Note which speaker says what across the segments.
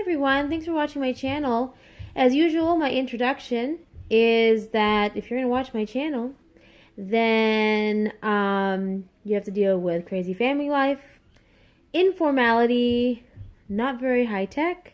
Speaker 1: everyone, thanks for watching my channel. As usual, my introduction is that if you're going to watch my channel, then you have to deal with crazy family life, informality, not very high tech,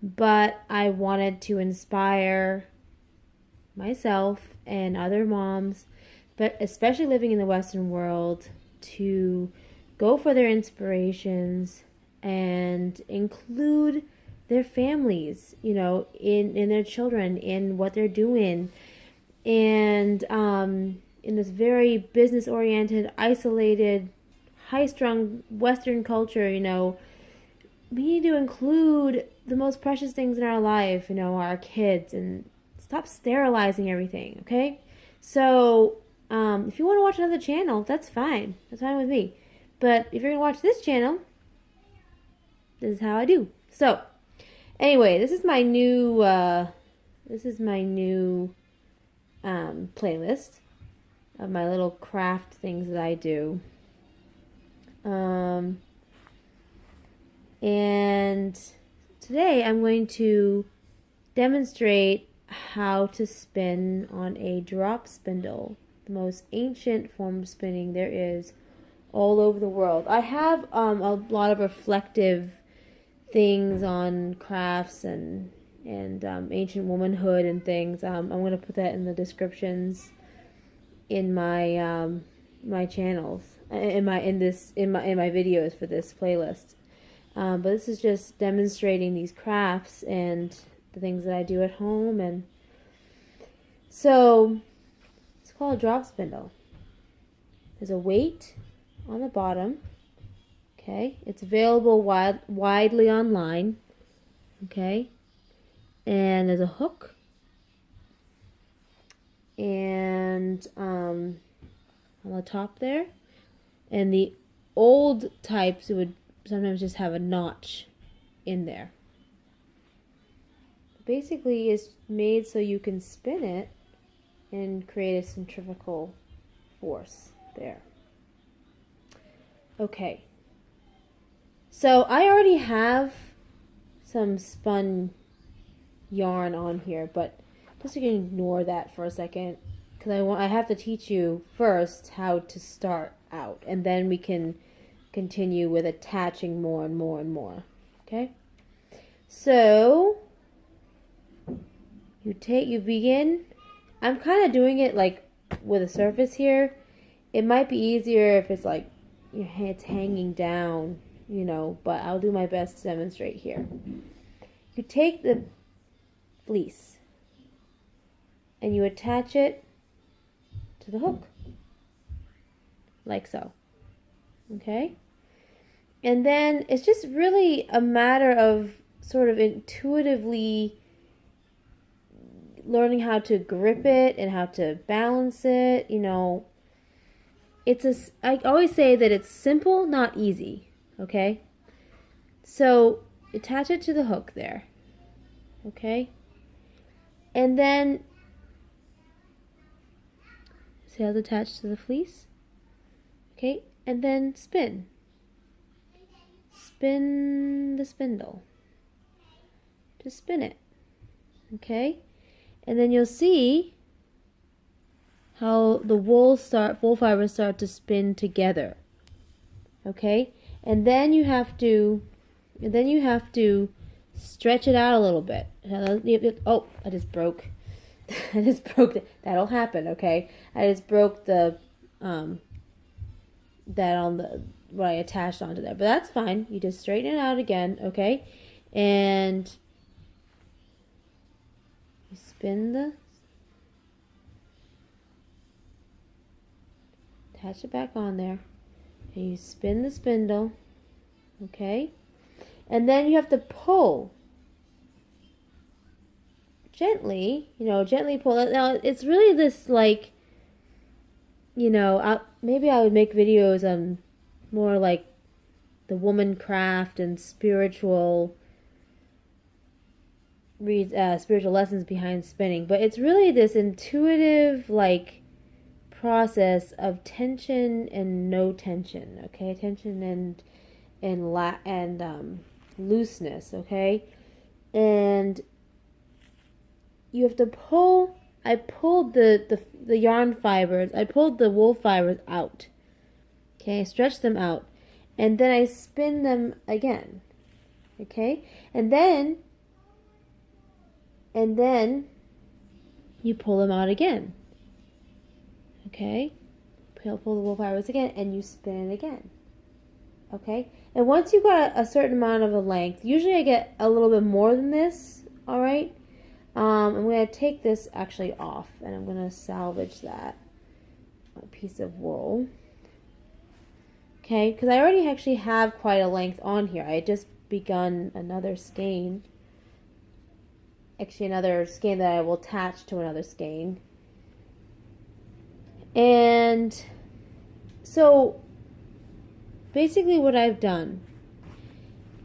Speaker 1: but I wanted to inspire myself and other moms, but especially living in the Western world, to go for their inspirations and include their families, in their children, in what they're doing. And in this very business-oriented, isolated, high-strung Western culture, we need to include the most precious things in our life, our kids, and stop sterilizing everything, okay? So, if you want to watch another channel, that's fine. That's fine with me. But if you're going to watch this channel, this is how I do. So, anyway, this is my new playlist of my little craft things that I do. And today I'm going to demonstrate how to spin on a drop spindle, the most ancient form of spinning there is all over the world. I have a lot of reflective things on crafts and ancient womanhood and things. I'm going to put that in the descriptions in my my channels, in my videos for this playlist. But this is just demonstrating these crafts and the things that I do at home. And so it's called a drop spindle. There's a weight on the bottom. Okay, it's available widely online. Okay, and there's a hook, and on the top there. And the old types would sometimes just have a notch in there. Basically, it's made so you can spin it and create a centrifugal force there. Okay. So I already have some spun yarn on here, but just you can ignore that for a second, because I have to teach you first how to start out, and then we can continue with attaching more and more and more. Okay? So you begin. I'm kind of doing it like with a surface here. It might be easier if it's like your head's hanging down, but I'll do my best to demonstrate here. You take the fleece and you attach it to the hook, like so. Okay? And then it's just really a matter of sort of intuitively learning how to grip it and how to balance it. I always say that it's simple, not easy. Okay? So attach it to the hook there. Okay? And then see how it's attached to the fleece? Okay? And then spin. Spin the spindle. Just spin it. Okay? And then you'll see how the wool fibers start to spin together. Okay? And then you have to stretch it out a little bit. Oh, I just broke. I just broke it. That'll happen, okay? I just broke the that on the what I attached onto there. But that's fine. You just straighten it out again, okay? And you attach it back on there. And you spin the spindle, okay? And then you have to pull. Gently, gently pull it. Now, it's really this, like, maybe I would make videos on more like the Womancraft and spiritual lessons behind spinning. But it's really this intuitive, like, process of tension and no tension, okay? Tension and looseness, okay? and you have to pull. I pulled the yarn fibers. I pulled the wool fibers out. Okay, I stretch them out, and then I spin them again. Okay, and then you pull them out again. Okay, pull the wool fibers again, and you spin it again. Okay, and once you've got a certain amount of a length, usually I get a little bit more than this. All right, I'm going to take this actually off, and I'm going to salvage that piece of wool. Okay, because I already actually have quite a length on here. I had just begun another skein. Actually, another skein that I will attach to another skein. And so basically what I've done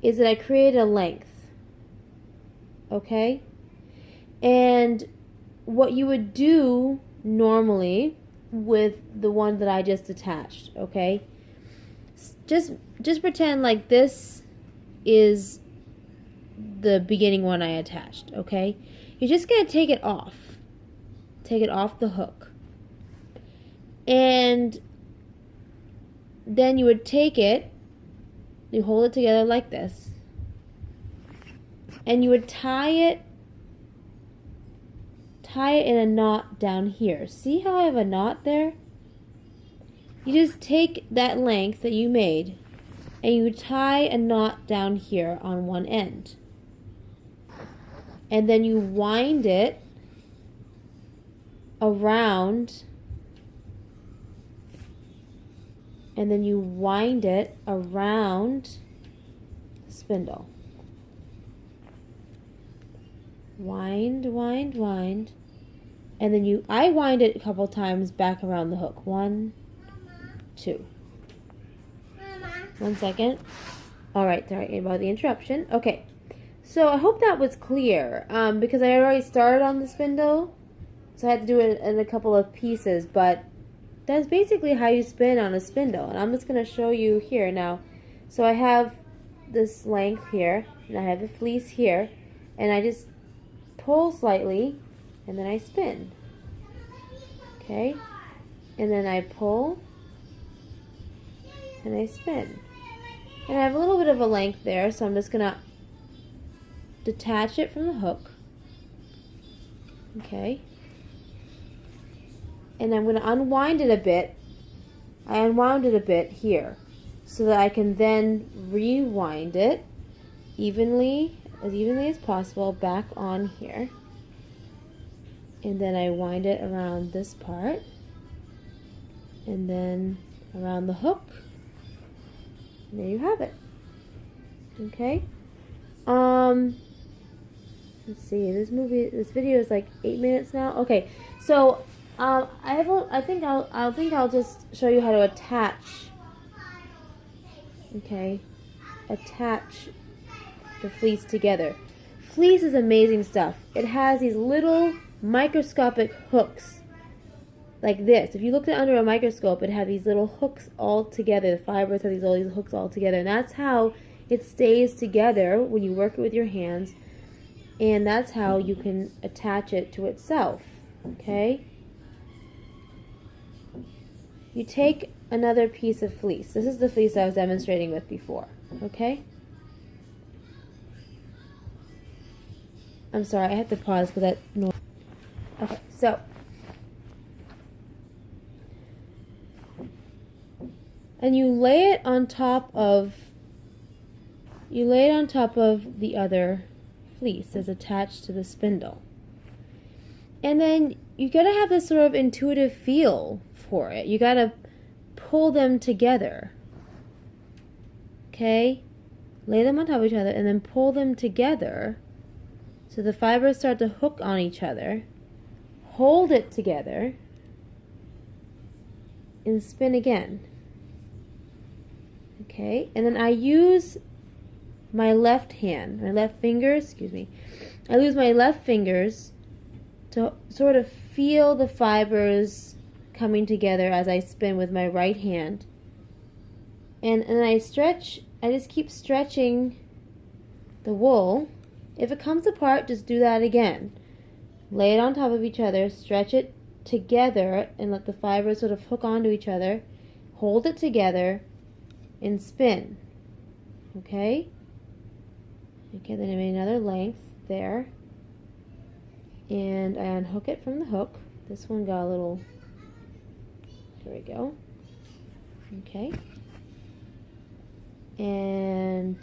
Speaker 1: is that I created a length. Okay? And what you would do normally with the one that I just attached, okay? Just pretend like this is the beginning one I attached, okay? You're just going to take it off. Take it off the hook. And then you would take it, you hold it together like this, and you would tie it in a knot down here. See how I have a knot there? You just take that length that you made and you tie a knot down here on one end. And then you wind it around, the spindle. Wind. And then I wind it a couple times back around the hook. 1, 2. 1 second. Alright, sorry about the interruption. Okay, so I hope that was clear, because I had already started on the spindle, so I had to do it in a couple of pieces, but that's basically how you spin on a spindle, and I'm just going to show you here now. So I have this length here, and I have the fleece here, and I just pull slightly, and then I spin. Okay, and then I pull, and I spin. And I have a little bit of a length there, so I'm just going to detach it from the hook. Okay. And I'm going to unwind it a bit. I unwound it a bit here, so that I can then rewind it as evenly as possible back on here. And then I wind it around this part, and then around the hook. And there you have it. Okay. Let's see. This video is like 8 minutes now. Okay. So I think I'll just show you how to attach. Okay. Attach the fleece together. Fleece is amazing stuff. It has these little microscopic hooks like this. If you looked at under a microscope, it had these little hooks all together. The fibers have all these hooks all together, and that's how it stays together when you work it with your hands, and that's how you can attach it to itself. Okay, you take another piece of fleece. This is the fleece I was demonstrating with before. Okay, I'm sorry, I have to pause because that noise. Okay, so and you lay it on top of the other fleece that's attached to the spindle. And then you gotta have this sort of intuitive feel for it. You gotta pull them together. Okay? Lay them on top of each other and then pull them together so the fibers start to hook on each other. Hold it together and spin again. Okay, and then I use my left fingers to sort of feel the fibers coming together as I spin with my right hand. And I just keep stretching the wool If it comes apart, just do that again. Lay it on top of each other, stretch it together, and let the fibers sort of hook onto each other. Hold it together and spin. Okay? Okay, then I made another length there. And I unhook it from the hook. This one got a little, there we go. Okay. And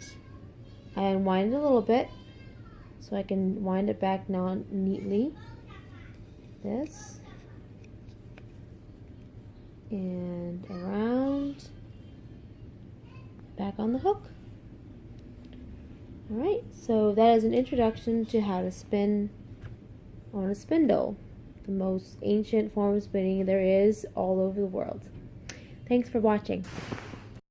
Speaker 1: I unwind it a little bit so I can wind it back now neatly. This. And around. Back on the hook. Alright, so that is an introduction to how to spin on a spindle, the most ancient form of spinning there is all over the world. Thanks for watching.